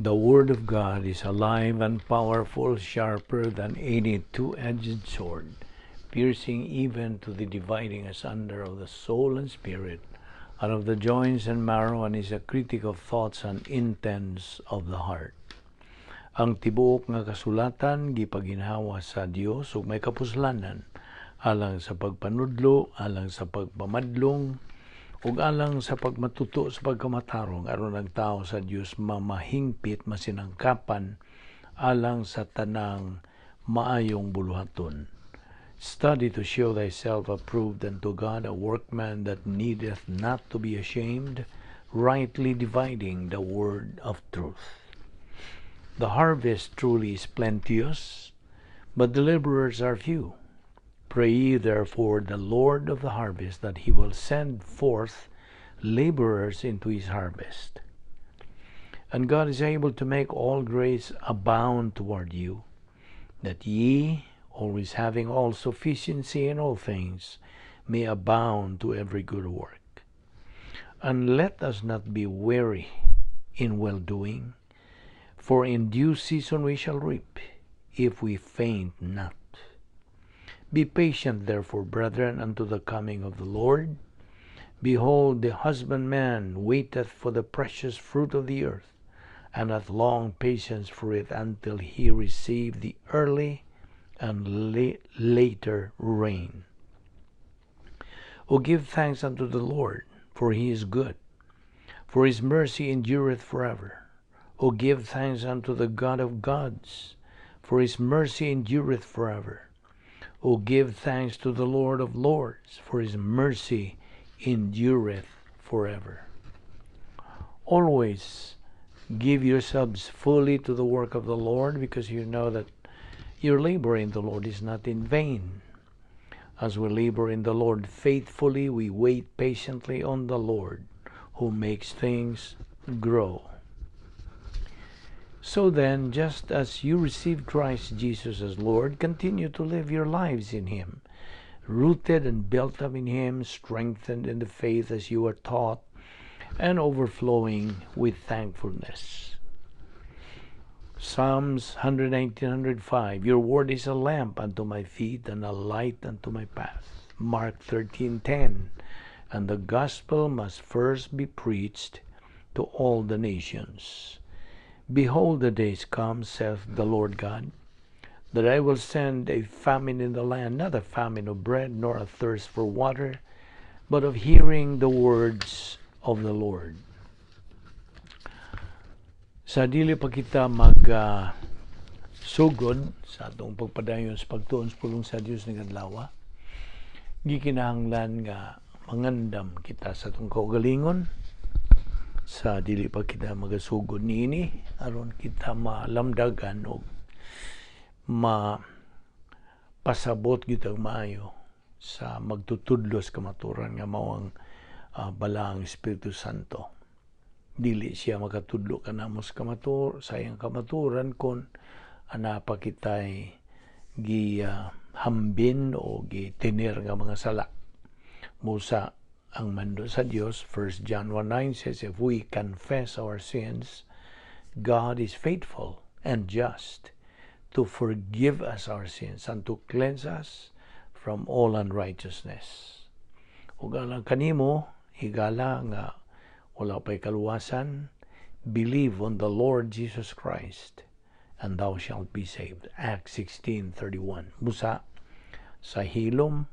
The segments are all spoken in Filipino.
The Word of God is alive and powerful, sharper than any two-edged sword, piercing even to the dividing asunder of the soul and spirit, out of the joints and marrow, and is a critic of thoughts and intents of the heart. Ang tibuok nga kasulatan gipaginhawa sa Dios ug may kapuslanan alang sa pagpanudlo, alang sa pagpamadlong, ug alang sa pagmatuto sa pagkamatarong aron ang tao sa Dios mamahingpit masinangkapan alang sa tanang maayong buluhaton. Study to show thyself approved unto God, a workman that needeth not to be ashamed, rightly dividing the word of truth. The harvest truly is plenteous, but the laborers are few. Pray ye therefore the Lord of the harvest that he will send forth laborers into his harvest. And God is able to make all grace abound toward you, that ye, always having all sufficiency in all things, may abound to every good work. And let us not be weary in well-doing, for in due season we shall reap, if we faint not. Be patient, therefore, brethren, unto the coming of the Lord. Behold, the husbandman waiteth for the precious fruit of the earth, and hath long patience for it until he receive the early and later rain. O give thanks unto the Lord, for he is good, for his mercy endureth forever. O give thanks unto the God of gods, for his mercy endureth forever. O give thanks to the Lord of lords, for his mercy endureth forever. Always give yourselves fully to the work of the Lord, because you know that your labor in the Lord is not in vain. As we labor in the Lord faithfully, we wait patiently on the Lord, who makes things grow. So then, just as you received Christ Jesus as Lord, continue to live your lives in him, rooted and built up in him, strengthened in the faith as you are taught, and overflowing with thankfulness. Psalms 119:105, your word is a lamp unto my feet and a light unto my path. Mark 13:10, and the gospel must first be preached to all the nations. Behold, the days come, saith the Lord God, that I will send a famine in the land, not a famine of bread, nor a thirst for water, but of hearing the words of the Lord. Sa dili pa kita sugod sa atong pagpadayon sa pagtuon sa pulong sa Dios ni adlaw, gikinahanglan nga mangandam kita sa atong kaugalingon, sa dili pa kita magasugod niini aron kita malamdagan o mapasabot gitag maayo sa magtutudlos kamaturan nga mao ang balaang Espiritu Santo. Dili siya makatudlo kanamo sa sayang kamaturan kon anapa kitay hambin o gitener nga mga sala. Musa ang mando sa Dios, 1 John 1:9 says, if we confess our sins, God is faithful and just to forgive us our sins and to cleanse us from all unrighteousness. Ug alang kanimo, higala nga wala pa'y kaluwasan, believe on the Lord Jesus Christ, and thou shalt be saved. Acts 16:31. Musa, sa hilom,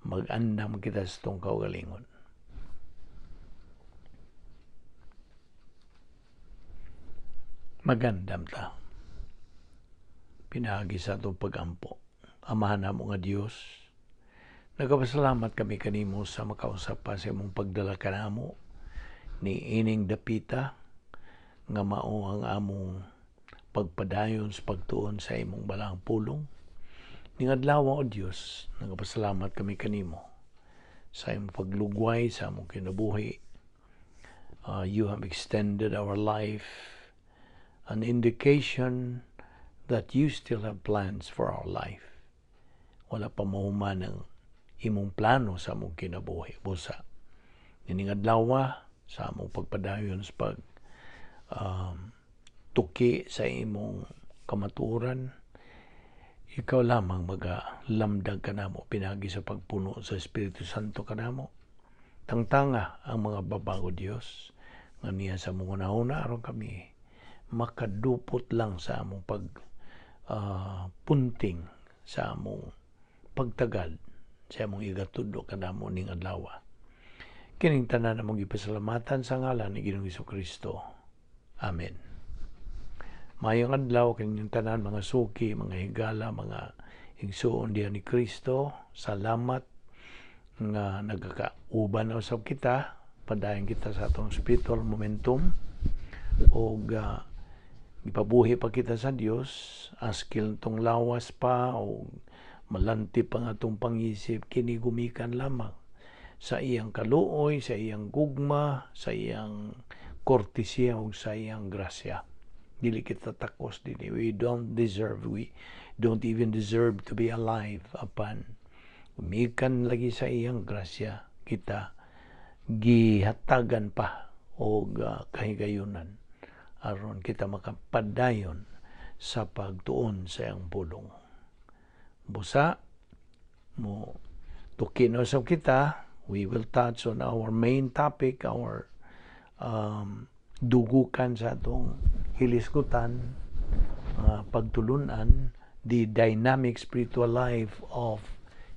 mag-andam kita sa itong kaugalingon. Magandam ta. Pinagi sa itong pagampo. Amahan na mo nga Diyos, nagapasalamat kami kanimo sa makausap pa sa imong pagdala kanamo ni ining dapita nga mao ang among pagpadayon sa pagtuon sa imong balang pulong. Ning adlaw o Dios, nagapasalamat kami kanimo sa imong paglugway sa among kinabuhi. You have extended our life, an indication that you still have plans for our life. Wala pa mahuman ang imong plano sa among kinabuhi. Busa, nining adlaw sa among pagpadayon sa tuki sa imong kamatuoran, ikaw lamang magalamdag kanamo pinagi sa pagpuno sa Espiritu Santo kanamo. Tangtanga ang mga babago Dios nga niya sa mga nauna aron kami makadupot lang sa among punting sa among pagtagad sa among igatudo kanamo ning adlaw. Kining tanan among gipasalamatan sa ngalan ni Ginoong Hesukristo. Amen. Mayong adlaw kining tanan mga suki, mga higala, mga igsuon diha ni Kristo. Salamat nga nagakauban na usab kita, padayon kita sa atong spiritual momentum o ipabuhi pa kita sa Dios, askil tong lawas pa o malanti pa nga atong pangisip, kini gumikan lamang sa iyang kaluoy, sa iyang gugma, sa iyang kortesya o sa iyang grasya. Dili kita takos dili. We don't even deserve to be alive apan gumikan lagi sa iyang grasya kita gihatagan pa o kahigayunan aron kita makapadayon sa pagtuon sa iyang pulong. Busa mo tukin usab kita, we will touch on our main topic, our dugukan sa atong hilisgutan, pagtulunan, the dynamic spiritual life of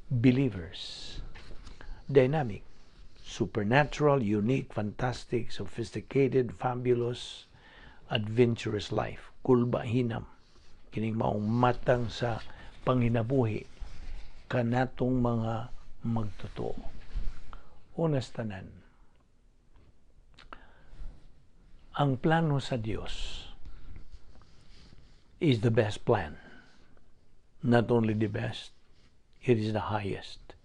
believers. Dynamic, supernatural, unique, fantastic, sophisticated, fabulous, adventurous life. Kulba hinam. Kining maong matang sa panghinabuhi kanatong mga magtotoo. Unas tanan, ang plano sa Dios is the best plan. Not only the best, it is the highest.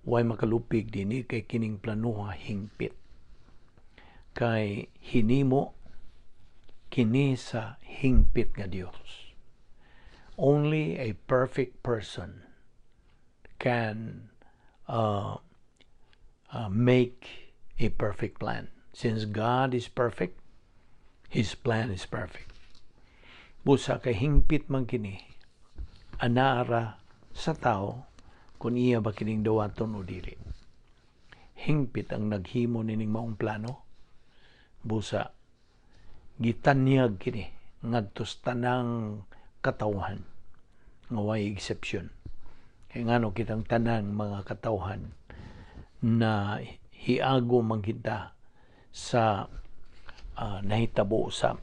Way makalupig dini kay kining plano hingpit. Kay hinimo kini sa hingpit nga Dios. Only a perfect person can make a perfect plan. Since God is perfect, His plan is perfect. Busa kay hingpit man kini, anaara sa tao kung iya ba kining dawaton o dili. Hingpit ang naghimo nining maong plano. Busa gitanyag kini ngadtos tanang katawhan nga way exception. Kaya ngano kitang tanang mga katawhan na hiago man kita sa nahitabo sa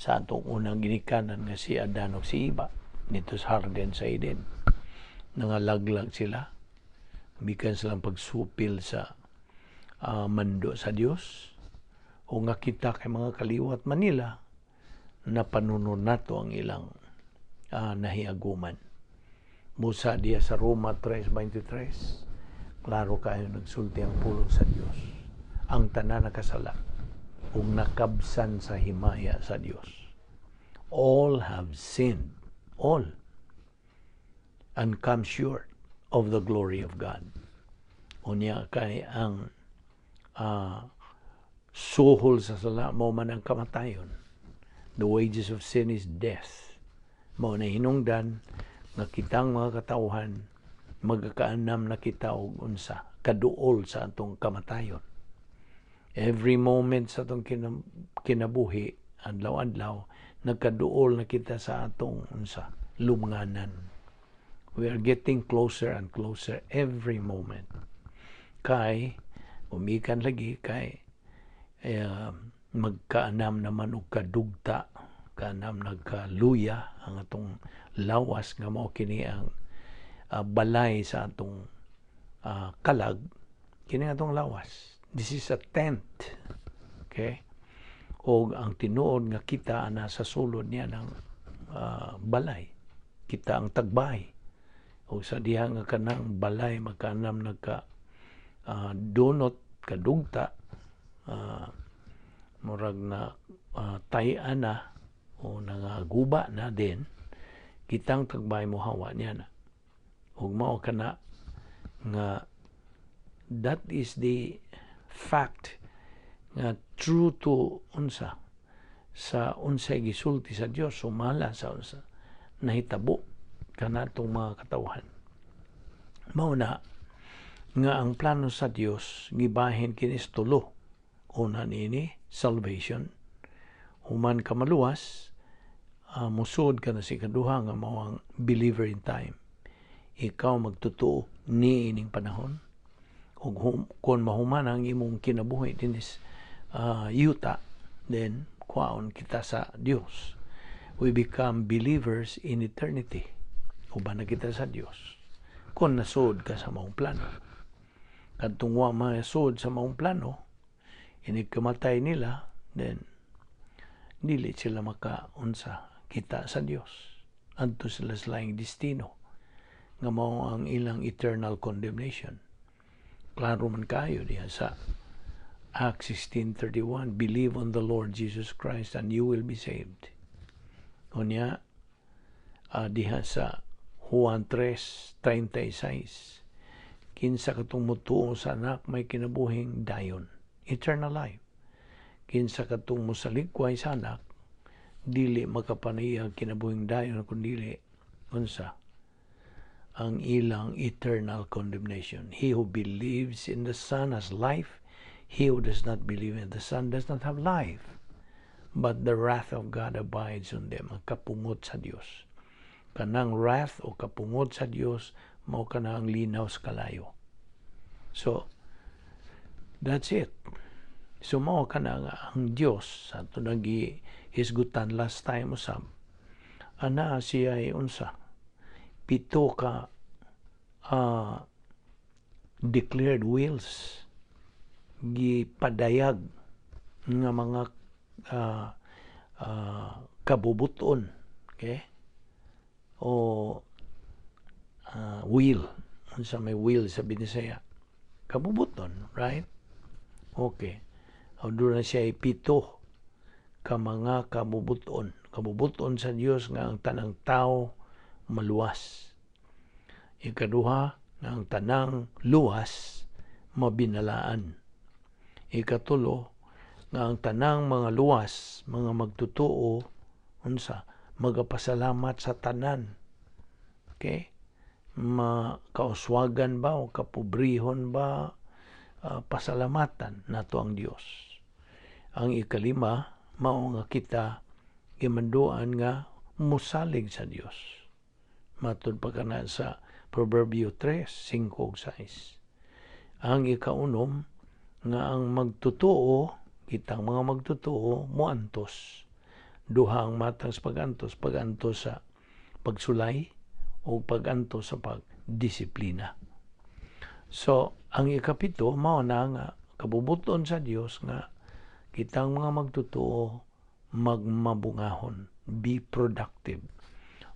atong unang ginikanan nga si Adan o si Eva nito sa Harden sa Eden. Nangalaglag sila, bikan silang pagsupil sa mando sa Dios o nga kita kay mga kaliwat Manila na panunod nato ang ilang nahiaguman. Musa diya sa Roma 3:23, klaro kayo nagsulti ang pulong sa Dios. Ang tanan nakasala ug nakabsan sa himaya sa Dios. All have sinned, all, and come short of the glory of God. Unya kay ang suhol sa sala mo man ang kamatayon. The wages of sin is death. Mao na hinungdan nga kitang mga katawhan magakaanam na kita og unsa kaduol sa atong kamatayon. Every moment sa atong kinabuhi, adlaw-adlaw, nagkaduol na kita sa atong unsa lumnganan. We are getting closer and closer every moment. Kay umikan lagi kay magkaanam naman og kadugta, kaanam nagkaluya ang atong lawas nga mao kini ang balay sa atong kalag, kini atong lawas. This is a tent. Okay? O ang tinuod nga kita nasa sulod niya ng balay. Kita ang tagbay. O sa diha nga kanang balay magkanam nagka donot kadugta murag na tayan na o nangaguba na din, kitang tagbay mo hawa niya na. Ug mao kana nga that is the fact nga true to unsa sa unsay gisulti sa Dios sumala sa unsa nahitabo kanatong mga katawhan. Mao na nga ang plano sa Dios gibahin kini sa tulo. Una nini salvation, human ka maluwas, musud ka na si kaduha nga mao ang believer in time. Ikaw magtotoo ni ining panahon ug kung mahuman ang imong kinabuhi dinis yuta, then kuaon kita sa Dios. We become believers in eternity. Uban na kita sa Dios kung nasud ka sa maong plano. Kadtong wa masud sa maong plano, inikamatay nila, then dili sila makaunsa kita sa Dios. Adto sila sa laing destino nga mao ang ilang eternal condemnation. Klaro man kayo diha sa Acts 16:31, believe on the Lord Jesus Christ and you will be saved. Unya diha sa Juan 3:36, kinsa katong mutuo sa anak may kinabuhing dayon, eternal life. Kinsa katong mosaligway sa anak, dili makapaniyag kinabuhing dayon kundi unsa ang ilang eternal condemnation. He who believes in the Son has life. He who does not believe in the Son does not have life. But the wrath of God abides on them. Ang kapungot sa Dios. Kanang wrath o kapungot sa Dios, mao kanang linaw sa kalayo. So, that's it. So, mao kanang ang Dios, sa ito nag-isgutan last time usab, ana siya ay unsa, 7 ka declared wills, gipadayag nga mga kabubuton, okay? O will, unsa may will sa Binisaya, kabubuton, right? Okay. O doon na siya ay 7 ka mga kabubuton sa Dios nga ang tanang tao maluwas. Ikaduha, nga ang tanang luwas mabinalaan. Ikatulo, nga ang tanang mga luwas, mga magtutuo, unsa, magapasalamat sa tanan. Okay? Makauswagan ba o kapobrihon ba, pasalamatan nato ang Dios. Ang ikalima, mao nga kita gimanduan nga musalig sa Dios. Matud pa kana sa Proverbio 3:5-6. Ang ikaunom, nga ang magtutuo, kitang mga magtutuo, muantos. Duha ang matang sa pagantos sa pagsulay o pagantos sa pagdisiplina. So, ang ikapito, mao na nga kabubuton sa Dios nga kitang mga magtutuo magmabungahon, be productive.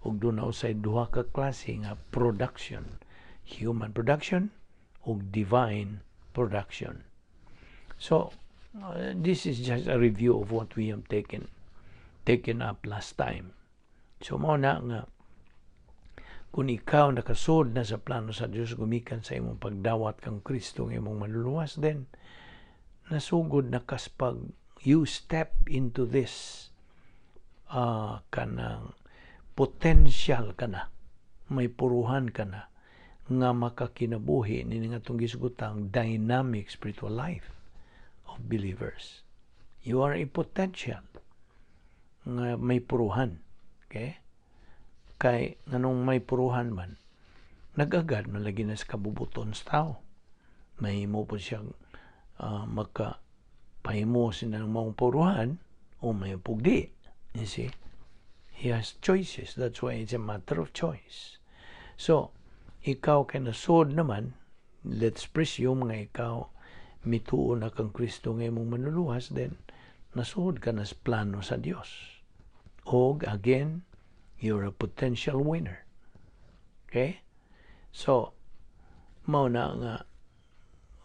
Ug doon na usay duha ka klase nga production, human production ug divine production. So, this is just a review of what we have taken up last time. So, mao na nga kung ikaw nakasud na sa plano sa Dios gumikan sa imong pagdawat kang Kristo ng imong manluluwas, then nasugod na kaspag you step into this kanang potential ka na, may puruhan ka na nga makakinabuhi nini nga itong gisgutang dynamic spiritual life of believers. You are a potential nga may puruhan. Okay? Kay nganong may puruhan man, nag-agad man lagi na sa kabubuton sa tao. Mahimo po siyang makapahimo siya ng mga puruhan o may pugdi. You see? He has choices. That's why it's a matter of choice. So, ikaw kay nasod naman, let's presume nga ikaw mituo na kang Kristo nga imong manluluwas, then nasod ka na sa plano sa Dios. O again, you're a potential winner. Okay? So, mao na nga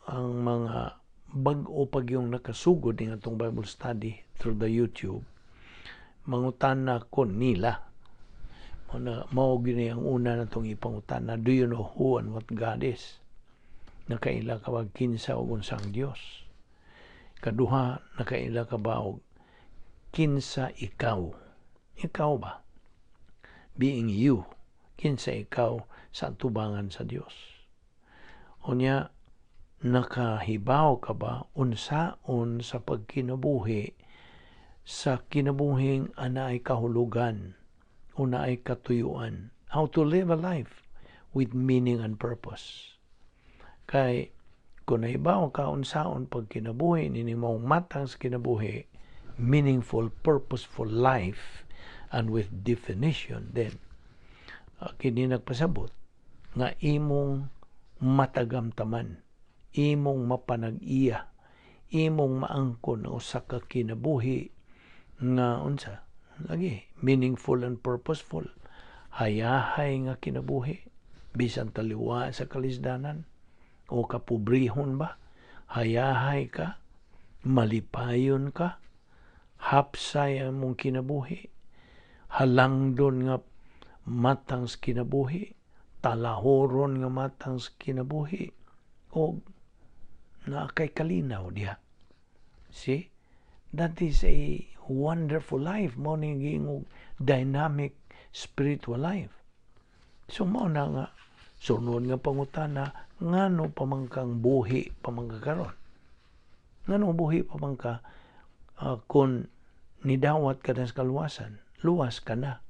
ang mga bag-o pag yung nakasugod ng atong Bible study through the YouTube, mangutana ko nila. Mao gini ang una natong ipangutana, do you know who and what God is? Nakaila ka ba kinsa og unsang Dios? Kaduha, nakaila ka ba og kinsa ikaw. Ikaw ba? Being you, kinsa ikaw sa tubangan sa Dios. Unya, nakahibaw ka ba unsaon sa pagkinabuhi sa kinabuhing anaay kahulugan o naay katuyuan? How to live a life with meaning and purpose. Kay kung nahibaw ka unsaon pagkinabuhi nini mong matang sa kinabuhi, meaningful, purposeful life and with definition, then kini nagpasabot nga imong matagamtaman, imong mapanag-iya, imong maangkon ang usa ka kinabuhi nga unsa lagi meaningful and purposeful, hayahay nga kinabuhi bisan taliwa sa kalisdanan o kapobrehon ba, hayahay ka, malipayon ka, hapsay ang mong kinabuhi, halangdon nga matang sa kinabuhi, talahoron nga matang sa kinabuhi, o na kay kalinaw diha. See? That is a wonderful life. Mo ning giingog dynamic spiritual life. So mo na nga sunod nga pangutana, ngano pamangkang buhi pamangkakaron? Ngano buhi pamangka kung nidawat ka na sa kaluwasan, luwas ka na.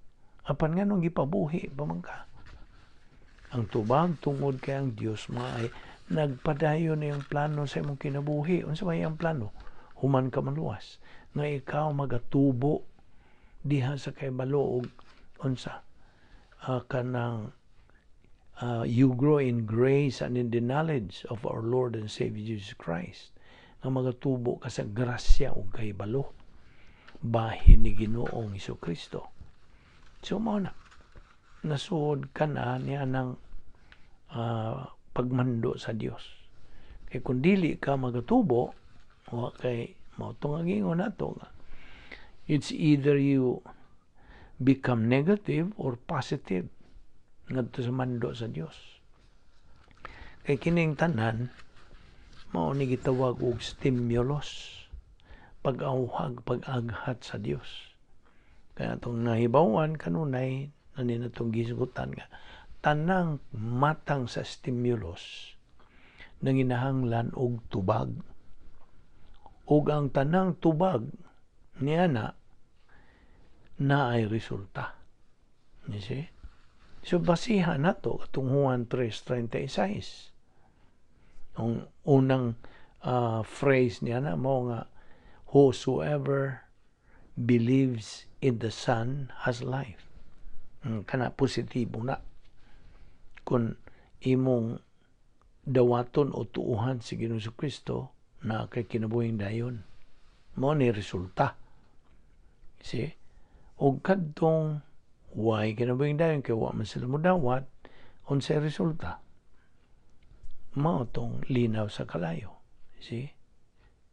Apan ngano gipabuhi pamangka? Ang tubag tungod kay ang Dios maay nagpadayon na yung plano sa imong kinabuhi. Unsa may ang plano? Human ka maluwas. Nga ikaw magatubo diha sa kay balo og unsa kanang you grow in grace and in the knowledge of our Lord and Savior Jesus Christ. Nga magatubo ka sa grasya ug kay balo bahin ni Ginoong Hesukristo. So mo na nasuod ka na niya ng pagmando sa Dios. Kay kung dili ka magatubo, wa kay mautong ang ingon nato nga it's either you become negative or positive ngadto sa mando sa Dios. Kay kining tanan mao ni gitawag og stimulus, pag-awhag, pag-aghat sa Dios. Kaya itong nahibawan kanunay na ninatong gisgutan nga tanang matang sa stimulus nanginahanglan og tubag. Ug ang tanang tubag niya na ay resulta. You see? So basihan nato katong Juan 3:36. Ang unang phrase niya na mo nga whosoever believes in the Son has life. Kana positibo na. Kung imong dawaton o tuuhan si Ginoong Kristo na kay kinabuhing dayon, mo ni resulta. See? O kadtong why kinabuhing dayon kay wa man sila modawat, unsay resulta? Mao tong linaw sa kalayo. See?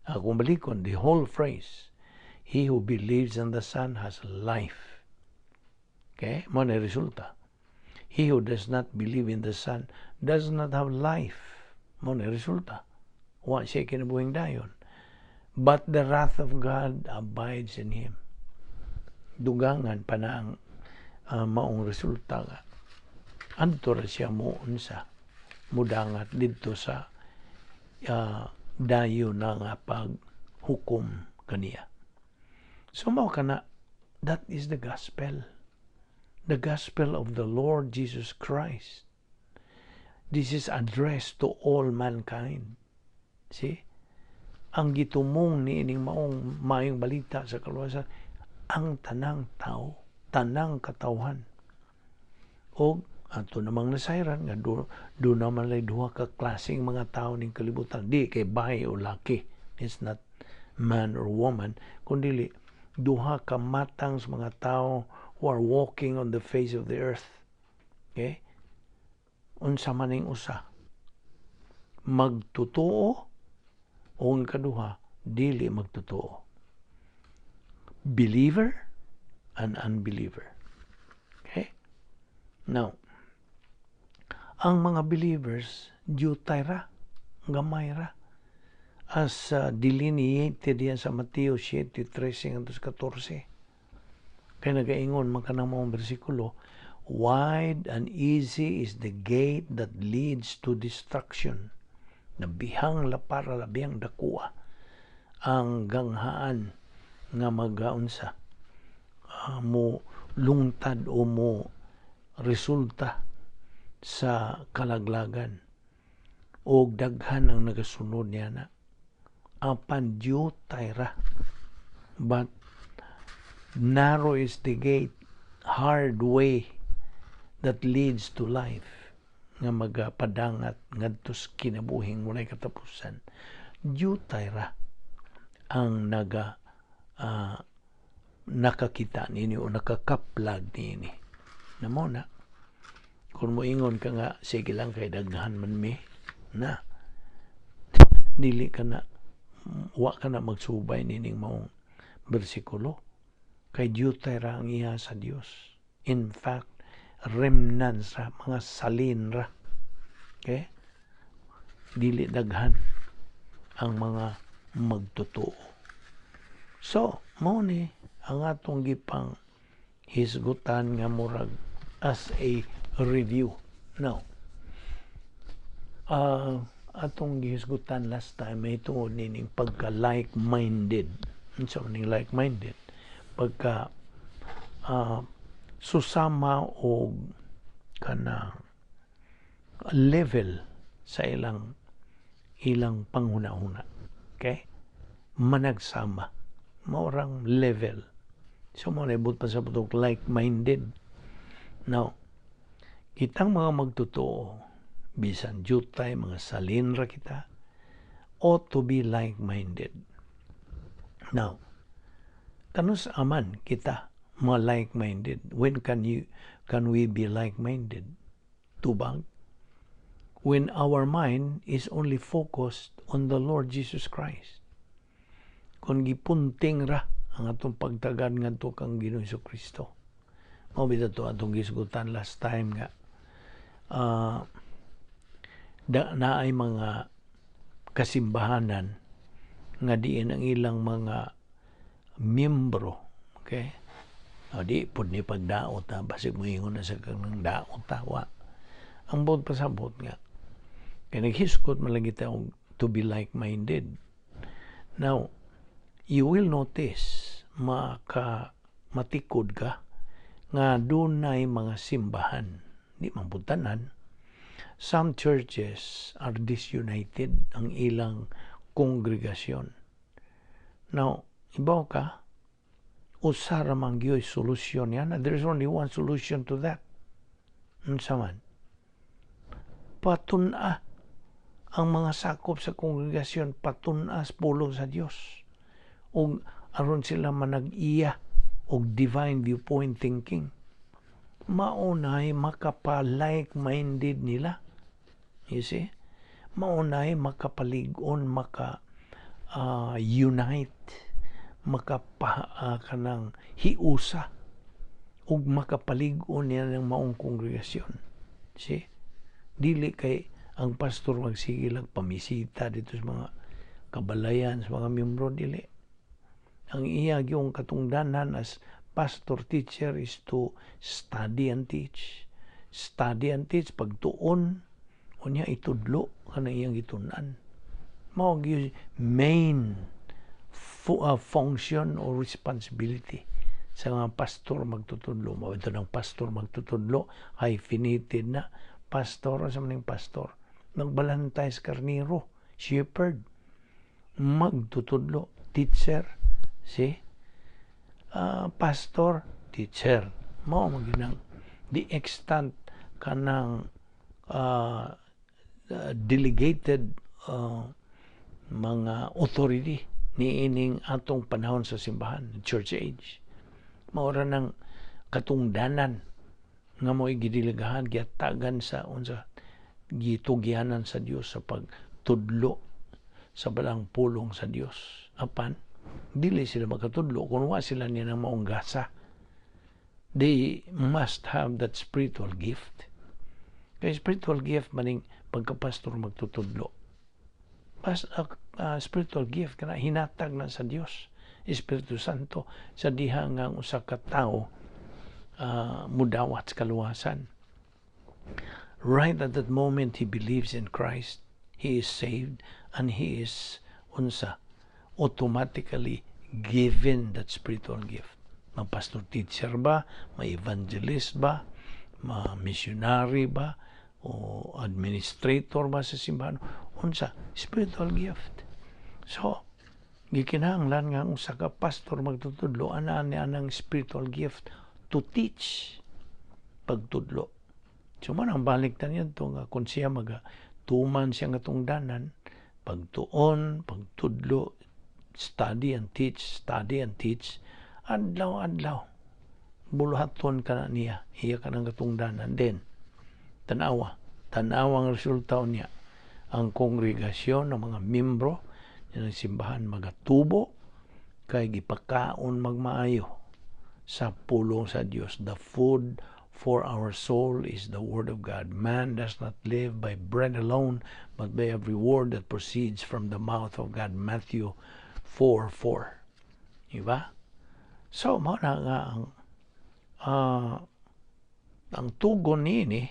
Kung balikon, the whole phrase, he who believes in the Son has life. Okay? Mo ni resulta. He who does not believe in the Son does not have life. Mo ni resulta. Wa siya kinabuhing dayon. But the wrath of God abides in him. Dugangan pa na ang maong resulta nga. Adto ra siya mo unsa mudangat didto sa dayo na nga paghukom kaniya. So mao kana, that is the gospel. The gospel of the Lord Jesus Christ. This is addressed to all mankind. See? Ang gitumong ni ining maong mayong balita sa kaluwasan, ang tanang tao, tanang katawhan. O ato namang nasayran nga do naman lay duha ka klaseng mga tao ning kalibutan. Di kay bahay o laki. It's not man or woman, kundi duha ka matang sa mga tao who are walking on the face of the earth. Okay? Unsa maning usa? Magtotoo o ang kaduha, dili magtotoo. Believer and unbeliever. Okay? Now, ang mga believers, jutay ra, gamay ra. as delineated yan sa Mateo 7:13-14. Kaya nagaingon man kanang mga bersikulo, wide and easy is the gate that leads to destruction. Nabihang lapara, labihang dakua ang ganghaan nga magaunsa mo lungtad o mo resulta sa kalaglagan o daghan ang nagasunod niya na apan diutay ra, but narrow is the gate, hard way that leads to life nga magapadangat ngadto sa kinabuhing walay katapusan. Diutay ra ang nakakita nini o nakakaplag nini. Namo na kung moingon ka nga sige lang kay daghan man mi na dili ka na wa ka na magsubay nining maong bersikulo kay diutay ra ang iya sa Dios. In fact, remnants ra, mga salin ra. Okay? Dili daghan ang mga magtotoo. So, mao ni ang atong gipang hisgutan nga murag as a review. Now, atong gihisgutan last time may tungod nining pagka like-minded. So, ning like-minded, pagka susama o kana level sa ilang panghuna-huna. Okay? Managsama. Maurang level. So, manibot pa sa putong like-minded. Now, kitang mga magtotoo, bisan jutay, mga salinra kita, ought to be like-minded. Now, kanus aman kita mga like-minded? When can we be like-minded? Tubang? When our mind is only focused on the Lord Jesus Christ. Kung gipunting ra ang atong pagtagad ngadto kang Ginoong Kristo. Mao bitaw to atong gisgutan last time nga naay mga kasimbahanan nga diin ang ilang mga miyembro, okay? Di pud ni pagdaot basig moingon na sa kanang daot wa. Ang buot pasabot nga kay naghiskot man lang kita to be like-minded. Now, you will notice matikod ka nga dunay mga simbahan, di man pud tanan. Some churches are disunited ang ilang kongregasyon. Now, ibaw ka, usara man gyoy solusyon yan. There's only one solution to that. Unsa man? Patuna ang mga sakop sa kongregasyon, patuna pulong sa Dios. O aron sila manag-iya og divine viewpoint thinking. Maunay makapa-like-minded nila. You see? Maunay makapalig-on, unite, kanang hiusa, ug makapalig-on niya ng maong kongregasyon. See? Dili kay ang pastor magsigil pamisita dito sa mga kabalayan, sa mga miyembro, dili. Ang iya yung katungdanan as pastor teacher is to study and teach. Study and teach, pagtuon, unya itudlo kana iyang gitunan. Mao gyud main function or responsibility sa mga pastor magtutudlo. Mao ito ng pastor magtutudlo, hyphenated na pastor sa maning pastor. Nagbalantay sa karniro, shepherd, magtutudlo, teacher, see? Pastor, teacher. Mao maginang the extent kanang delegated mga authority ni ining atong panahon sa simbahan, church age. Maura ng katungdanan nga mo'y gidiligahan, giatagan sa unsa gitugyanan sa Dios sa pagtudlo sa balang pulong sa Dios. Apan dili sila makatudlo kung wa sila niya ng maong gasa. They must have that spiritual gift. Kaya spiritual gift maning pagkapastor magtutudlo. spiritual gift kana hinatag na sa Dios Espiritu Santo sa diha nga usa ka tawo mudawat sa kaluwasan. Right at that moment he believes in Christ, he is saved, and he is automatically given that spiritual gift. Pastor teacher ba, may evangelist ba, missionary ba, o administrator ba sa simbahan, spiritual gift. So, gikinahanglan nga usa ka pastor magtutudlo ana niya ng spiritual gift to teach pagtudlo. So man ang baliktan niya to nga kung siya tuman siya nga tungdanan, pagtuon, pagtudlo, study and teach, adlaw buluhaton ka na niya, iya ka ng katungdanan. Then, tanawang resulta niya, ang kongregasyon ng mga membro ng simbahan magatubo, kay gipakaon magmaayo sa pulong sa Dios. The food for our soul is the Word of God. Man does not live by bread alone, but by every word that proceeds from the mouth of God. Matthew 4:4. Diba? So, muna nga ang tugon nini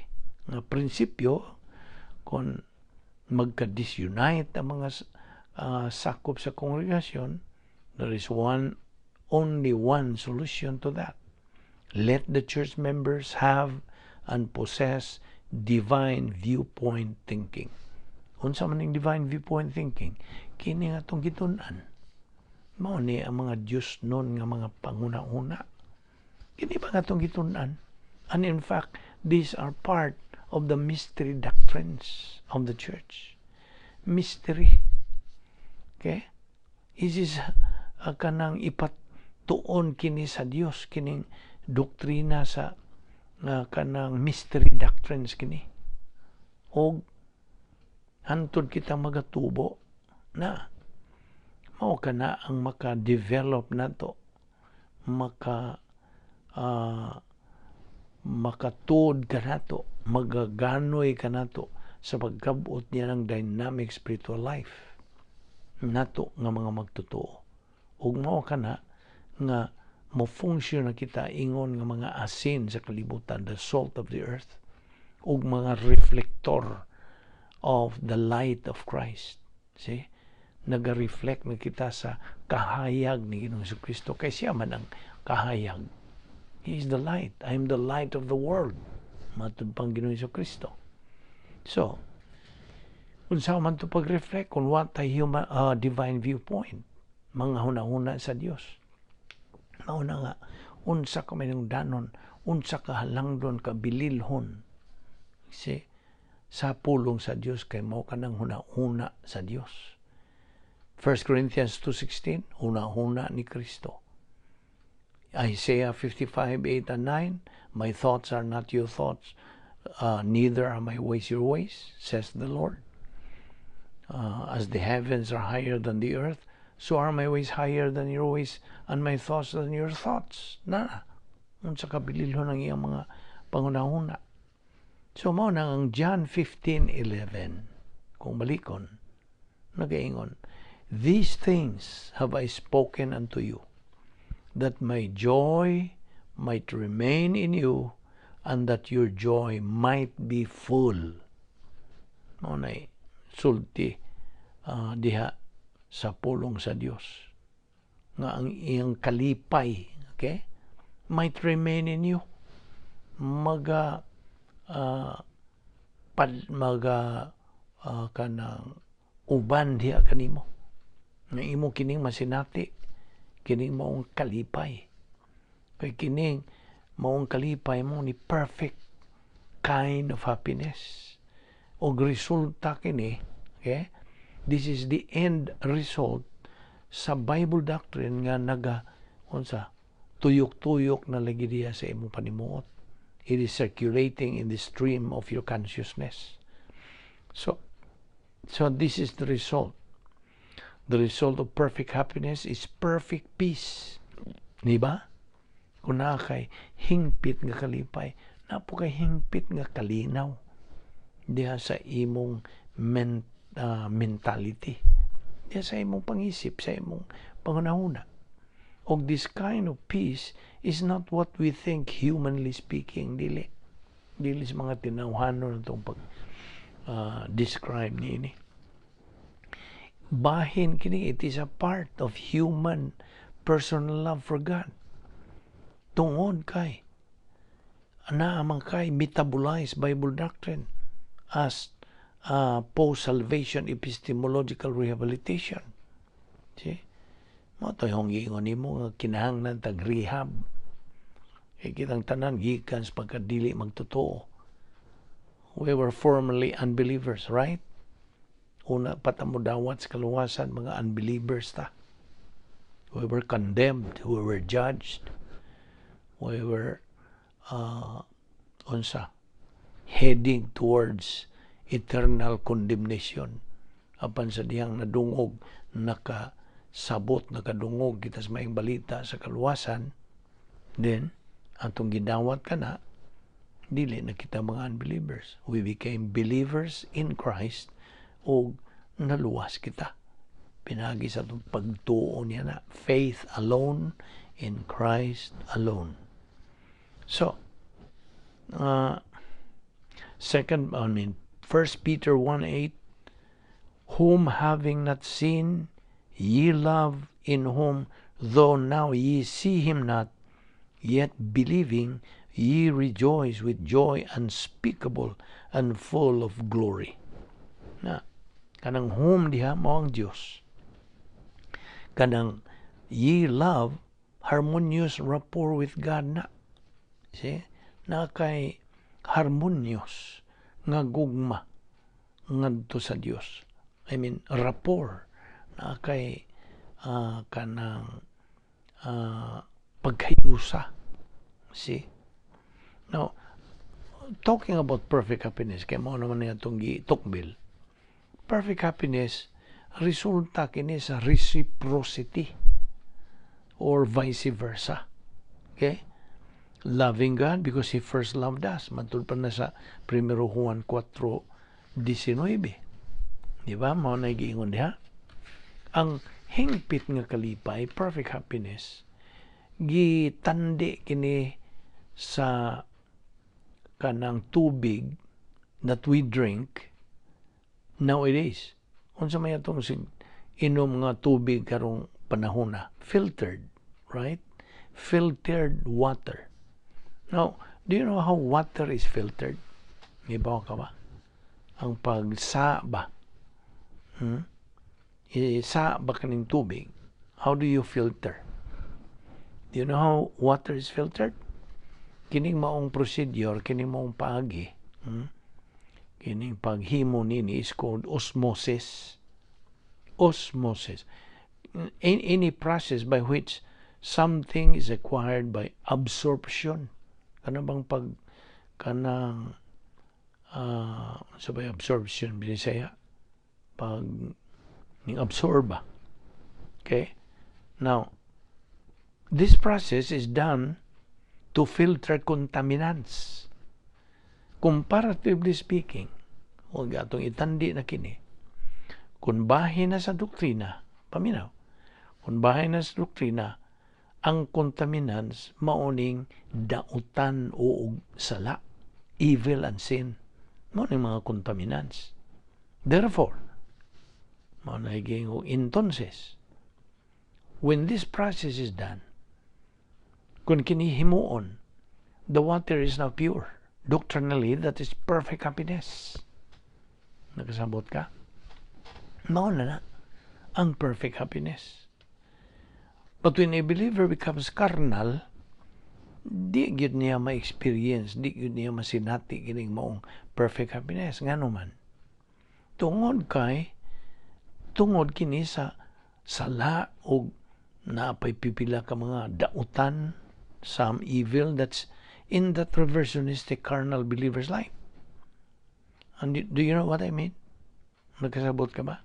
nga prinsipyo kung magka-disunite ang mga sakop sa kongregasyon, there is only one solution to that. Let the church members have and possess divine viewpoint thinking. Unsa man ning divine viewpoint thinking? Kini nga tong gitun-an. Mao ni ang mga Diyos nun nga mga panguna-una. Kini ba nga tong gitun-an? And in fact, these are part of the mystery doctrines of the church. Mystery. Okay? This is kanang ipatuon kini sa Dios, kining doktrina sa kanang mystery doctrines kini. Og hantod kita magatubo na mao kana ang maka-develop nato, makatuod ka nato, magaganoy ka nato sa pagkabot niya ng dynamic spiritual life nato nga mga magtotoo. Ug mao kana nga mo-function na kita ingon nga mga asin sa kalibutan, the salt of the earth, ug mga reflector of the light of Christ. See? Naga-reflect na kita sa kahayag ni Ginoong Jesucristo, kay siya man ang kahayag. He is the light. I am the light of the world. Matod pang Ginoong Jesucristo. So, kung saan man ito pag-reflect, kung what a human, divine viewpoint, mga hunahuna sa Diyos. Mauna nga, unsa ka may nang danon, unsa ka halangdon, kabililhon. Kasi, sa pulong sa Diyos, kay mo ka nang hunahuna sa Diyos. 1 Corinthians 2:16, hunahuna ni Kristo. Isaiah 55:8 and 9, my thoughts are not your thoughts, neither are my ways your ways, says the Lord. As the heavens are higher than the earth, so are my ways higher than your ways, and my thoughts than your thoughts. Unsa kabililhon ang iyang mga pangunahuna. So, mao na ang John 15:11, kung balikon, nagaingon, these things have I spoken unto you, that my joy might remain in you, and that your joy might be full. Mao na sulti diha sa pulong sa Dios nga ang iyang kalipay, okay, might remain in you, kanang uban diha kanimo nga imo kining masinati, kining maong kalipay, kay kining maong kalipay mo ni perfect kind of happiness. Og resulta kini, okay, this is the end result sa Bible doctrine nga tuyok-tuyok na lagi diya sa imong panimuot. It is circulating in the stream of your consciousness. So this is the result. The result of perfect happiness is perfect peace. Diba? Kung kay hingpit nga kalipay, napo kay hingpit nga kalinaw diha sa imong mentality. Diya sa imong pangisip, sa imong pangunahuna. Og this kind of peace is not what we think humanly speaking. Dili sa mga tinawhanon itong describe ni. Bahin kini, it is a part of human personal love for God. Tungod kay naamang kay metabolized Bible doctrine as post-salvation epistemological rehabilitation. See? Mo to yung giingon nimo nga kinahanglan tag rehab. Kay kitang tanan gikan sa pagkadili magtotoo. We were formerly unbelievers, right? Una patamo dawat sa kaluwasan mga unbelievers ta. We were condemned, we were judged. We were heading towards eternal condemnation. Apan sa diyang nadungog, nakadungog kita sa maing balita sa kaluwasan, then, atong gidawat ka na, dili na kita mga unbelievers. We became believers in Christ o naluwas kita. Pinagi sa itong pagtuo niya na, faith alone in Christ alone. So, 1 Peter 1:8, whom having not seen, ye love, in whom, though now ye see him not, yet believing, ye rejoice with joy unspeakable and full of glory. Na, kanang whom diha mao ang Dios. Kanang ye love, harmonious rapport with God na. See? Na kay harmonious nga gugma ngadto sa Dios. I mean, rapport na kay kanang pagkayusa. See? Now, talking about perfect happiness, kaya mo naman na itong gitukbil. Perfect happiness, resulta kini sa reciprocity or vice versa. Okay? Loving God because He first loved us. Matud pa na sa 1 Juan 4:19. Di ba? Mao na giingon diha. Ang hingpit nga kalipay, perfect happiness, gitandi kini sa kanang tubig that we drink nowadays. Unsa may atong inom nga tubig karong panahon na? Filtered, right? Filtered water. Now, do you know how water is filtered? Ibaw ka ba? Ang pagsa ba? Isa ba kaning tubig? How do you filter? Do you know how water is filtered? Kining maong procedure, kining maong paagi, kining paghimo nini is called osmosis. Osmosis. Any process by which something is acquired by absorption. Kanang sabay absorption binisaya pag ning absorba. Okay? Now, this process is done to filter contaminants. Comparatively speaking, huwag atong itandi na kini. Kung bahin na sa doktrina, paminaw, kung bahin na sa doktrina, ang contaminants mauning dautan o sala, evil and sin. Mauning mga contaminants. Therefore, maunay entonces, when this process is done, kung kinihimuon, the water is now pure. Doctrinally, that is perfect happiness. Nakasabot ka? Mauna na ang perfect happiness. But when a believer becomes carnal, di gyud niya ma-experience, di gyud niya masinati kining maong perfect happiness. Nga naman, tungod kini sa sala o naapay pipila ka mga dautan, some evil that's in that reversionistic carnal believer's life. And do you know what I mean? Nagkasabot ka ba?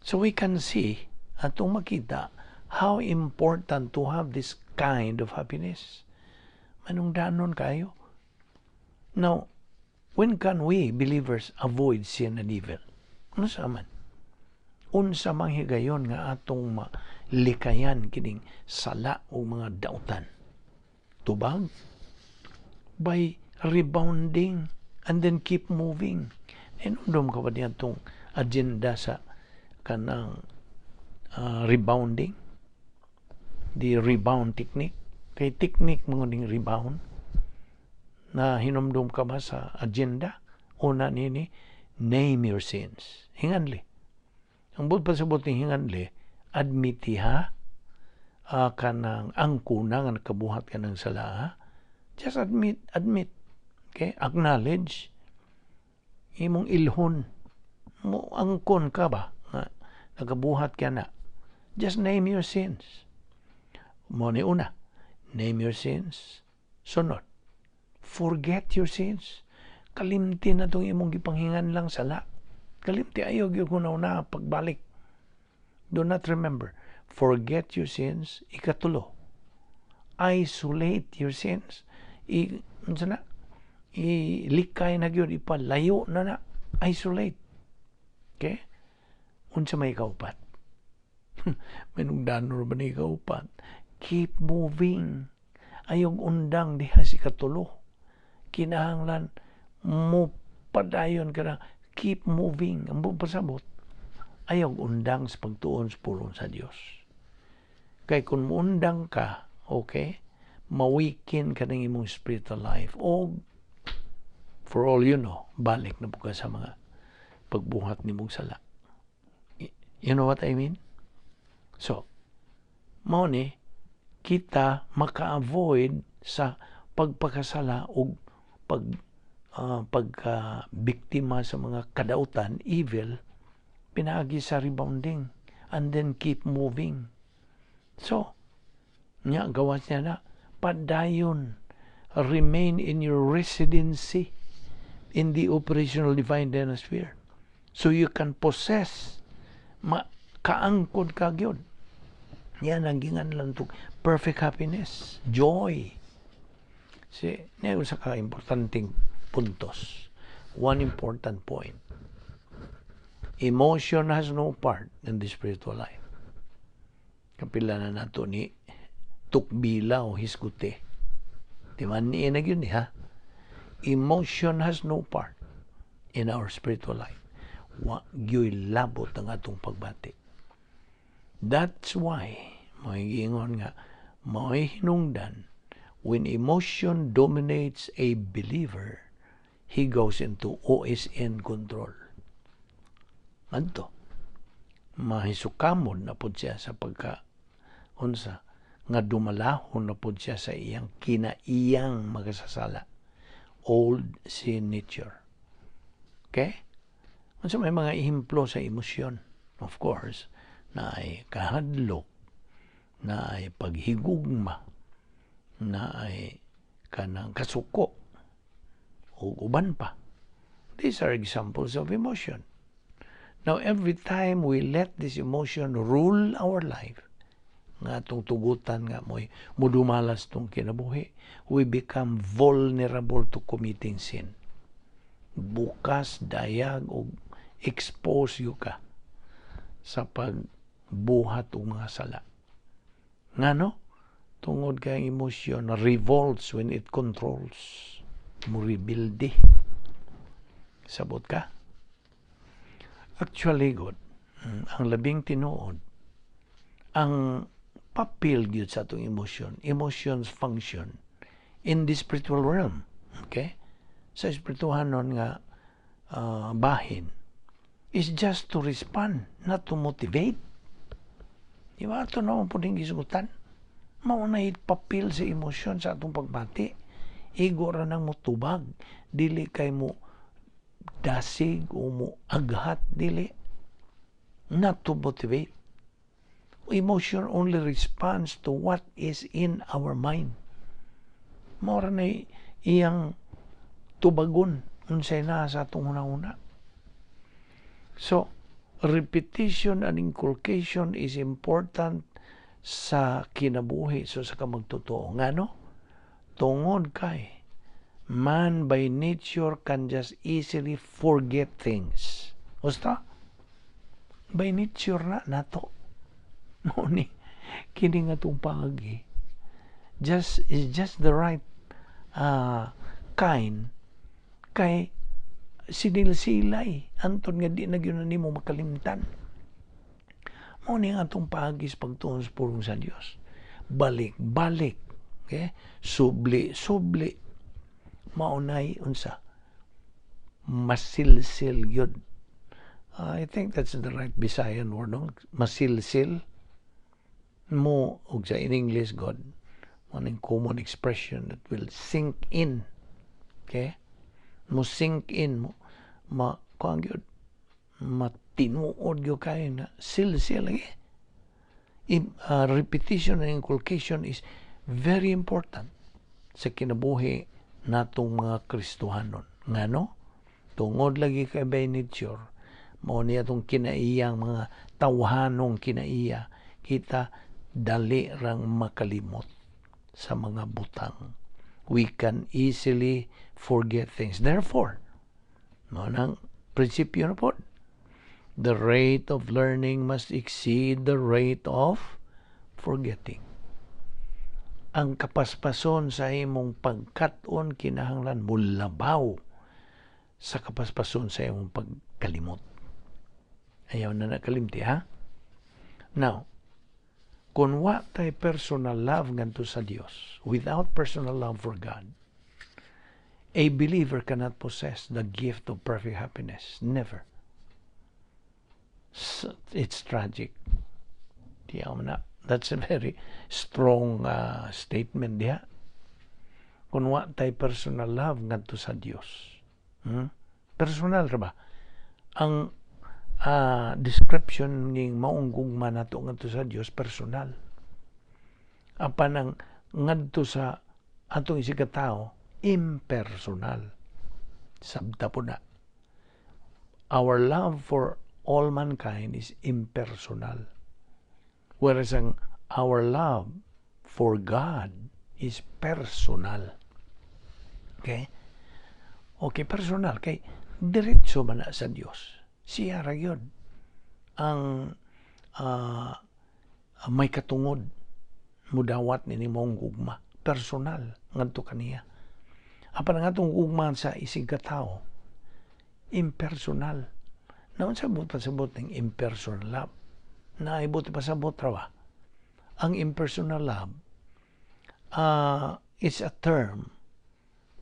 So we can see, atong makita, how important to have this kind of happiness. Manungdanon kayo. Now, when can we, believers, avoid sin and evil? Ano sa man? unsa mang higayon nga atong likayan kining sala o mga dautan. Tubag by rebounding and then keep moving. Inundom ka ba niya itong agenda sa kanang rebounding? The rebound technique. Kay technique mo ning rebound na hinumdum ka ba sa agenda? Una nini, name your sins. Hinganli. Ang pasabot ni hinganli, admitiha kanang angkuna nga nakabuhat ka ng sala. Just admit. Okay? Acknowledge. Imong ilhon. Mo angkon ka ba nga nakabuhat ka na. Just name your sins. Mo ni una, name your sins. Sunod, forget your sins. Kalimti na itong imong gipanghingan lang sala. Kalimti ayaw yung kuna pagbalik. Do not remember. Forget your sins. Ikatulo, isolate your sins. Ilikay na yun, ipalayo na. Isolate. Okay? Unsa may kaupat? Manungdanor ba ni kaupat? Keep moving. Ayong undang diha si katulo. Kinahanglan mo padayon ka na. Keep moving. Ang pasabot. Ayong undang sa pagtuon sa pulong sa Diyos. Kaya kung undang ka, okay, mawikin ka ng imong spiritual life. O, for all you know, balik na po ka sa mga pagbuhat ni mong sala. You know what I mean? So, mao ni kita maka-avoid sa pagpakasala o pagka-biktima sa mga kadautan, evil, pinagi sa rebounding and then keep moving. So, gawas niya na, padayon, remain in your residency in the operational divine dynasty so you can possess kaangkod ka gyud. Yan ang gingan lang itong perfect happiness, joy. Ngayon sa ka-importanting puntos. One important point. Emotion has no part in the spiritual life. Kapila na nato ni tukbila o hisgute. Timan niya na yun ha. Emotion has no part in our spiritual life. Gyo'y labot ang atong pagbati. That's why, mahigingon nga, mahihinungdan, when emotion dominates a believer, he goes into OSN control. Anto, mahisukamon na po siya sa pagka-unsa, nga dumalahon na po siya sa iyang kinaiyang magasasala. Old sin nature. Okay? Unsa may mga ihimplo sa emosyon. Of course, na ay kahadlok, na ay paghigugma, na ay kanang kasuko, o uban pa. These are examples of emotion. Now, every time we let this emotion rule our life, nga itong tugutan nga mudumalas itong kinabuhi, we become vulnerable to committing sin. Bukas, dayag, o expose you ka sa pagbuhat o mga sala. Nga no? Tungod ka ang emosyon revolts when it controls. Muribildi. Sabot ka? Actually, God, ang labing tinuod, ang papel gyud sa itong emotion. Emotions function in the spiritual realm. Okay? Sa espirituhanon nga bahin is just to respond, not to motivate. Di ba? Ito naman po din gisugutan. Maunahit papel sa emosyon sa atong pagbati. Igo ra nang motubag. Dili kay mo dasig o mo aghat. Dili. Not to motivate. Emotion only responds to what is in our mind. Maura na iyang tubagon unsay na sa atong una-una. So, repetition and inculcation is important sa kinabuhi. So, sa kamagtotoo. Nga no? Tungod kay, man by nature can just easily forget things. Basta? by nature na nato. Mo ni kini nga tong pagi. Is just the right kind kay sinilsilay anton nga di na gyud nimo makalimtan. Mo ni nga atong pagi sa pagtuon sa pulong sa Dios. Balik-balik. Okay? Subli maunay unsa masilsil gyud. I think that's the right Visayan word, no? Masilsil mo og sa in English God maning common expression that will sink in. Okay? Mo sink in mo kuan gyud matinuod gyud kay na silsil lagi. Repetition and inculcation is very important sa kinabuhi natong mga Kristohanon. Ngano? Tungod lagi kay by nature, mao niya itong kinaiyang mga tawhanong kinaiya, kita dali rang makalimot sa mga butang. We can easily forget things. Therefore, mao nang prinsipyo na po, the rate of learning must exceed the rate of forgetting. Ang kapaspason sa imong pagkat-on kinahanglan mulabaw sa kapaspason sa imong pagkalimot. Ayaw na nakalimti, ha? Now, kung wa tay personal love ngadto sa Dios, without personal love for God, a believer cannot possess the gift of perfect happiness. Never. So, it's tragic. Diyaw na. That's a very strong statement diha. Kung wa tay personal love ngadto sa Dios. Personal ra ba? Ang description ning maong gugma nato ngadto sa Dios personal. Apan ang ngadto sa atong isikatawo impersonal. Sabta po na. Our love for all mankind is impersonal. Whereas our love for God is personal. Okay? Okay, personal. Kay diretso man na sa Dios. Siya ra gyud ang may katungod mudawat ni mong gugma. Personal ngadto kaniya. Apan ang atong gugma sa isig katao impersonal. Naon sabot pasabot ng impersonal love? Naibot pasabot ra ba? Ang impersonal love is a term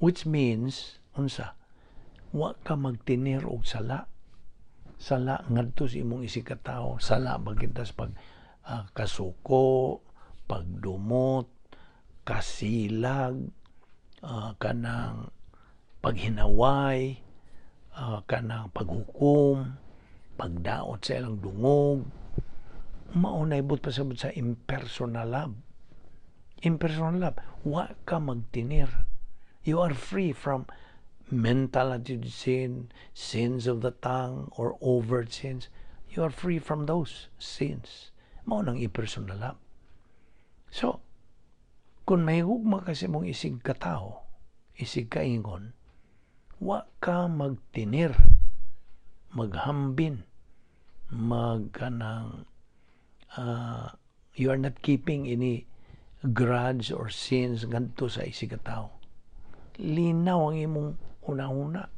which means unsa? Wa ka magtinir og sala ngadto sa imong isikatawo. Sala bagintas pag kasuko, pagdumot, kasilag, kanang paghinaway, kanang paghukom, pagdaot sa ilang dungog. Maunay but pasabot sa impersonal love. Impersonal love, wa ka magtinir. You are free from mental attitude sin, sins of the tongue, or overt sins. You are free from those sins. Mao nang impersonal love. So, kung may hugma kasi mong isig katao, isig kaingon, wa ka magtinir, maghambin, magkanang you are not keeping any grudge or sins ngadto sa isig katao. Linaw ang imong una-una,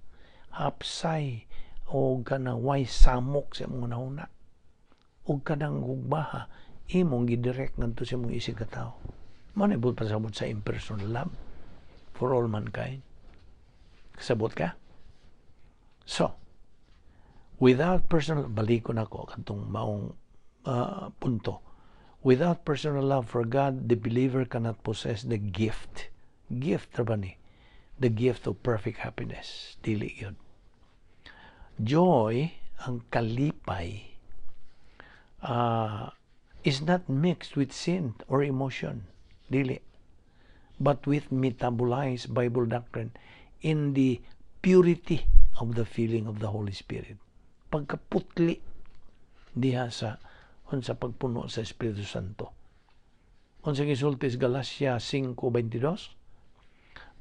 hapsay o kanang way samok sa imong una-una, o kanang hugbaha imong gidirect ngadto sa imong isig katao. Manibot pasabot sa impersonal love for all mankind. Kasabot ka? So, without personal, balik ko na ko katong maong punto. Without personal love for God, the believer cannot possess the gift. Gift ra ba ni? The gift of perfect happiness. Dili yun. Joy, ang kalipay, is not mixed with sin or emotion. Dili. But with metabolized Bible doctrine in the purity of the feeling of the Holy Spirit. Pagkaputli diha sa pagpuno sa Espiritu Santo. Unsa gisulti sa Galatia 5:22?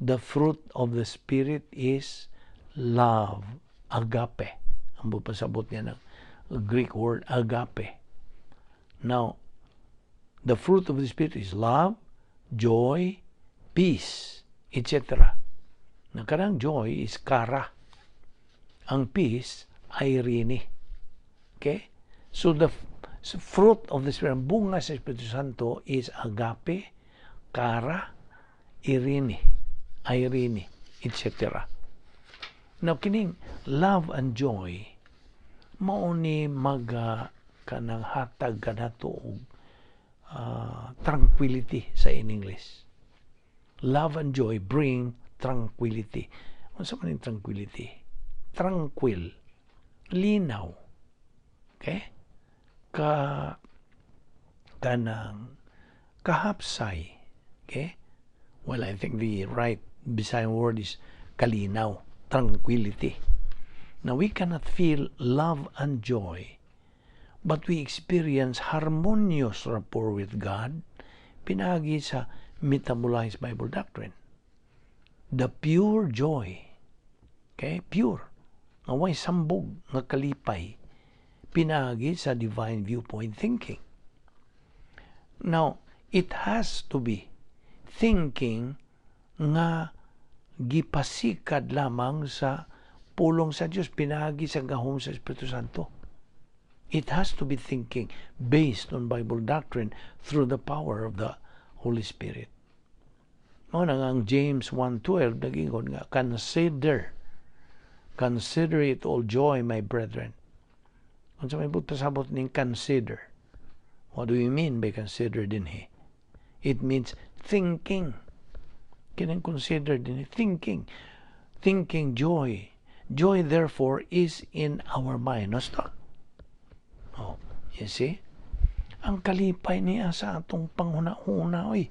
The fruit of the Spirit is love, agape. Ang pasabot niya ng Greek word agape. Now, the fruit of the Spirit is love, joy, peace, etc. Na kanang joy is kara. Ang peace, irene. Okay? So the fruit of the Spirit, bunga sa Espiritu Santo is agape, kara, irene, etc. Now, kining love and joy, mauni kanang hatag kanato og tranquility sa in English. Love and joy bring tranquility. Ano sa maning tranquility? Tranquil. Linaw. Okay? Kanang kahapsay. Okay? Well, I think the right Visayan word is kalinaw. Tranquility. Now, we cannot feel love and joy, but we experience harmonious rapport with God, pinagi sa metabolized Bible doctrine. The pure joy, okay, pure, nga way sambog, nga kalipay, pinagi sa divine viewpoint thinking. Now, it has to be thinking nga gipasikad lamang sa pulong sa Diyos, pinagi sa gahom sa Espiritu Santo. It has to be thinking based on Bible doctrine through the power of the Holy Spirit. Mao na ang James 1:12 nagingon nga, consider it all joy, my brethren. Kung sa may pasabot ning consider, what do you mean by consider dinhi? It means thinking. Kinang consider dinhi, thinking joy. Joy, therefore, is in our mind. No, stop. Oh, you see? Ang kalipay niya sa atong panghuna-huna, oy.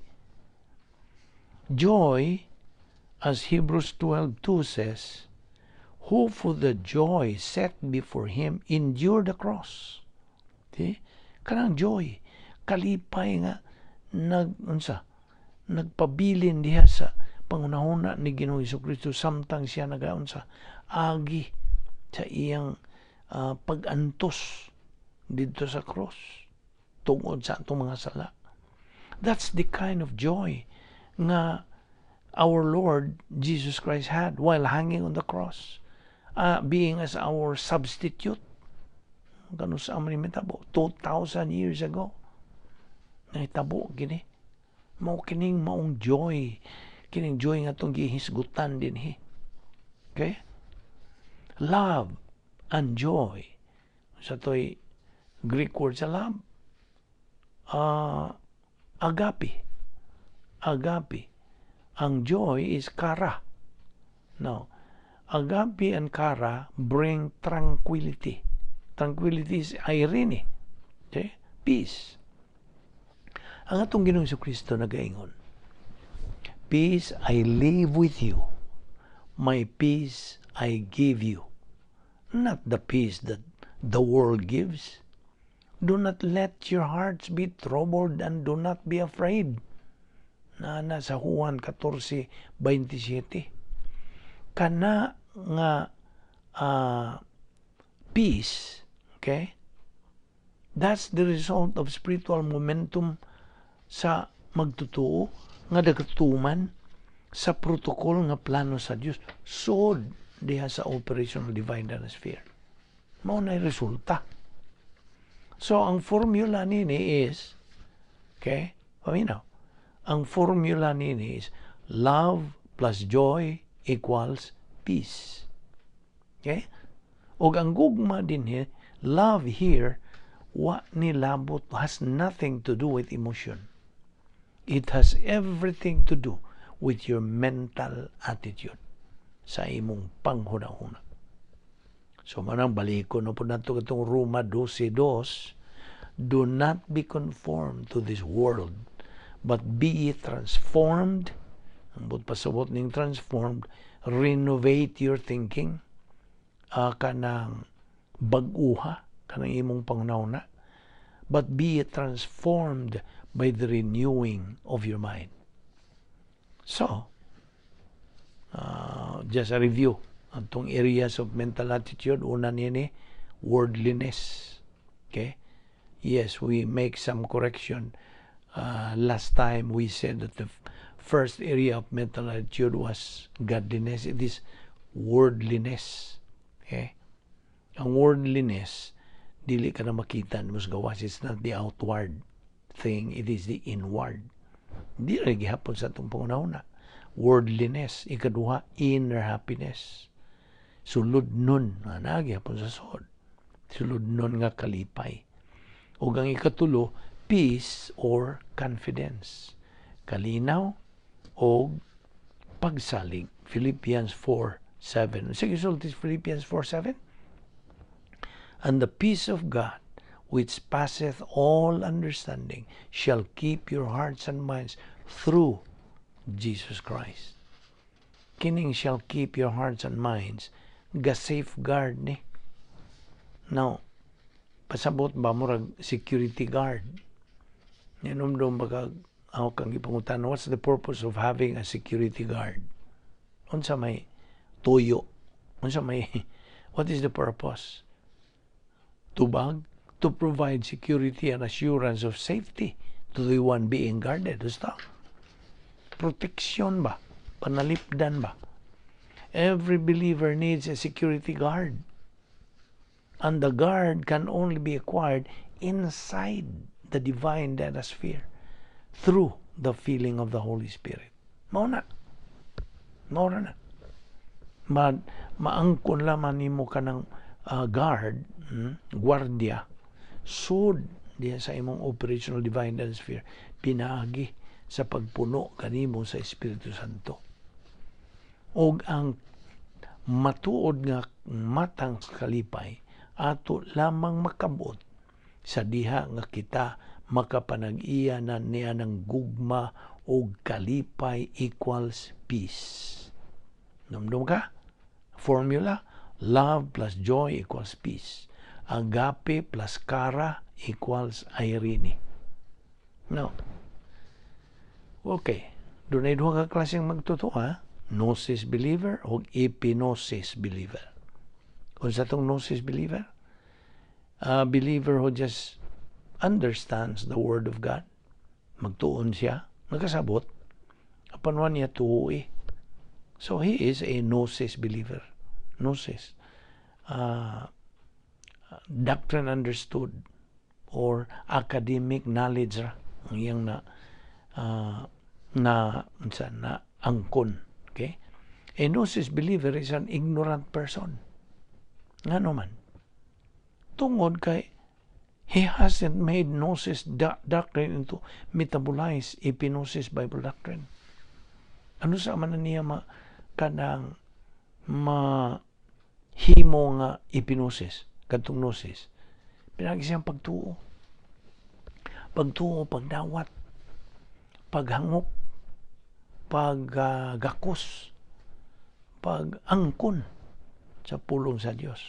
Joy, as Hebrews 12:2 says, who for the joy set before him endured the cross. See? Kanang joy, kalipay nga nagpabilin diha sa pangunahuna ni Ginoong Jesucristo samtang siya nagaunsa agi sa iyang pag-antos dito sa cross tungod sa atong mga sala. That's the kind of joy nga our Lord Jesus Christ had while hanging on the cross, being as our substitute. Ganun sa amin mitabo 2,000 years ago. Nahitabo gini. Mao kining maong joy. Kining joy nga itong gihisgutan din hi. Okay? Love and joy. Sa to'y Greek word sa love, agape. Agape. Ang joy is kara. Now, agape and kara bring tranquility. Tranquility is irene. Okay? Peace. Ang atong Ginoong Jesucristo nagaingon, peace I leave with you, my peace I give you. Not the peace that the world gives. Do not let your hearts be troubled and do not be afraid. Na sa Juan 14:27. Kana nga peace, okay? That's the result of spiritual momentum sa magtutuo nga dagatuman sa protocol nga plano sa Dios sod diha sa operational divine atmosphere. Mao na resulta. So ang formula nini is, okay, paminaw. Ang formula nini is love plus joy equals peace. Okay? Og ang gugma din here, love here, what nilabot has nothing to do with emotion. It has everything to do with your mental attitude sa imong panghuna-huna. So manang baliko no po nato katong Roma 12:2, do not be conformed to this world, but be transformed. Ang pasabot ning transformed, renovate your thinking. Kanang bag-uha, kanang imong panghuna, but be transformed by the renewing of your mind. So, just a review. Itong areas of mental attitude, una nini, worldliness. Okay? Yes, we make some correction. Last time we said that the first area of mental attitude was godliness. It is worldliness. Okay? Ang worldliness, dili ka na makita mas gawas. It's not the outward thing. It is the inward. Di rin gihapon sa itong pangunahuna. Worldliness. Ikaduha, inner happiness. Sulod nun, gihapon sa sod. Sulod nun nga kalipay. O ang ikatulo, peace or confidence. Kalinaw o pagsalig. Philippians 4:7. Sige, sulti Philippians 4:7. And the peace of God, which passeth all understanding, shall keep your hearts and minds through Jesus Christ. Kining shall keep your hearts and minds, ga-safeguard ni. Now, pasabot ba murag security guard? Yanumdum baka ako kang ipangutan, what's the purpose of having a security guard? Unsa may tuyo? Unsa may, what is the purpose? Tubag? To provide security and assurance of safety to the one being guarded. Basta, protection ba? Panalipdan ba? Every believer needs a security guard. And the guard can only be acquired inside the divine atmosphere through the filling of the Holy Spirit. Mauna na. Maangkon lamang nimo ka ng guard, guardia, sud diya sa imong operational divine atmosphere, pinagi sa pagpuno kanimo sa Espiritu Santo. Og ang matuod nga matang kalipay ato lamang makabot sa diha nga kita makapanag-iya na niya ng gugma o kalipay equals peace. Namdum ka? Formula, love plus joy equals peace. Agape plus kara equals irene. Now, okay. Doon ay duha ka klaseng magtutuwa. Gnosis believer o epinosis believer. Kung sa itong gnosis believer, a believer who just understands the Word of God, magtuon siya, nagkasabot, apanwan niya tuwi. So he is a gnosis believer. Gnosis. Doctrine understood or academic knowledge ra ang iyang na angkon. Okay? A gnosis believer is an ignorant person. Nga naman. Tungod kay he hasn't made gnosis doctrine into metabolized epinosis Bible doctrine. Ano sa man niya kanang mahimo nga epinosis, kadtong gnosis? Pinagi siyang pagtuo. Pagtuo, pagdawat, paghangop, paggakos, pag-angkon sa pulong sa Dios.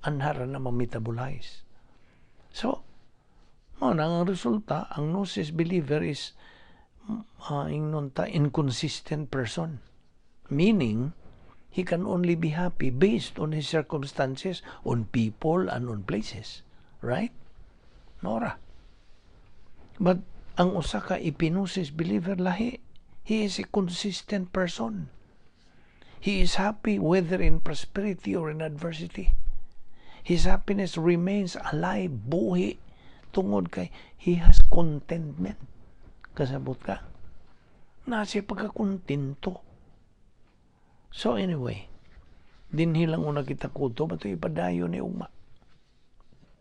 Anhara na ma-metabolize. So, ang resulta, ang gnosis believer is inconsistent person. Meaning, he can only be happy based on his circumstances, on people, and on places. Right? Nora. But, ang usa ka epinosis believer lahi, he is a consistent person. He is happy whether in prosperity or in adversity. His happiness remains alive, buhi, tungod kay he has contentment. Kasabot ka. Nasa pagkakontento. So anyway, dinhi lang una kita kuto, bato ipadayo ni ugma.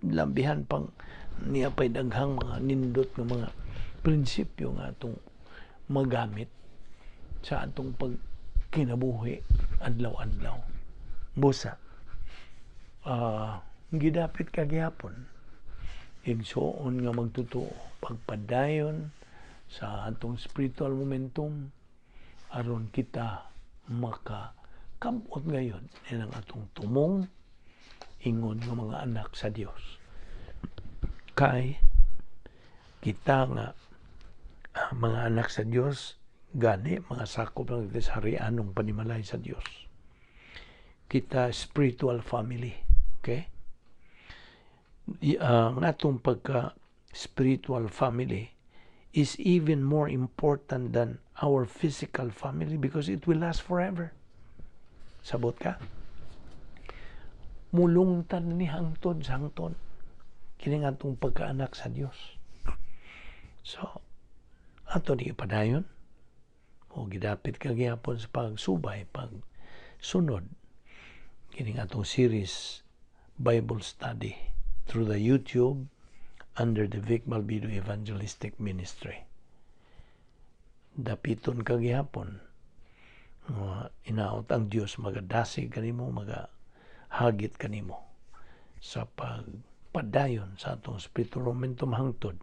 Lambihan pang niya pa'y daghang mga nindot ng mga prinsipyo nga itong magamit sa atong pagkinabuhi adlaw-adlaw. Busa, gidapit kagihapon igsuon nga magtutuo pagpadayon sa atong spiritual momentum aron kita makakabot ngayon ng atong tumong ingon nga mga anak sa Dios. Kay kita nga mga anak sa Dios gani mga sakop ng sa harianong panimalay sa Dios. Kita spiritual family. Okay? Ang atong pagka spiritual family is even more important than our physical family because it will last forever. Sabot ka? Mulungtan ni hangtod sa hangtod. Kining atong pagkaanak sa Dios. So, ato di padayon o gidapit ka gyapon sa pagsubay, pagsunod. Kining atong series Bible study through the YouTube under the Balbido Evangelistic Ministry. Dapiton ka gyapon. Inaot ang Dios magadasig kanimo, magahagit kanimo sa pagpadayon sa atong spiritual momentum hangtod.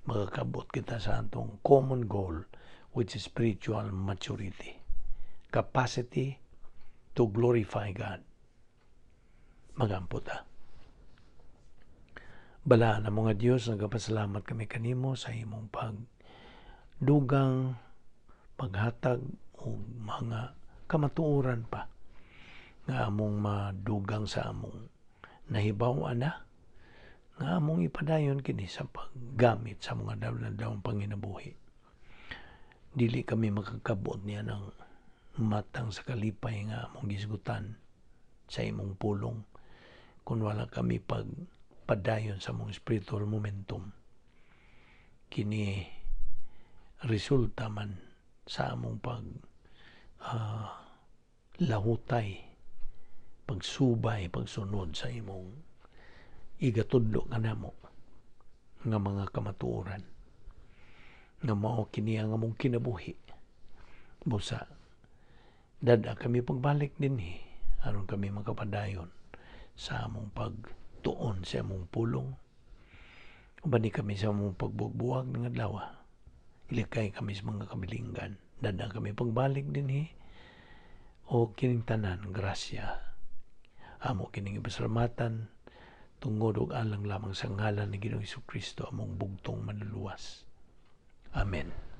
Magakabot kita sa atong common goal, which is spiritual maturity. Capacity to glorify God. Magampot Bala na mga Diyos, nagapasalamat kami kanimo sa imong pagdugang, paghatag o mga kamatuoran pa nga among madugang sa among nahibaw-an nga among ipadayon kini sa paggamit sa mga daw-dawang panginabuhi. Dili kami makakabot niya ng matang sa kalipay nga among gisgutan sa imong pulong kung wala kami padayon sa among spiritual momentum. Kini resulta man sa among lahutay, pagsubay, pagsunod sa imong igatudlo kanamo nga mga kamatuoran nga mao kini ang among kinabuhi. Busa dada kami pagbalik dinhi aron kami makapadayon sa among pagtuon sa among pulong. Ubani kami sa among pagbugbuwag ng adlaw. Ilikay kami sa mga kabilinggan. Dada kami pagbalik dinhi o kining tanan grasya. Amo kining ipasalamatan tungod og alang lamang sa ngalan ni Ginoong Hesukristo among bugtong manluluwas. Amen.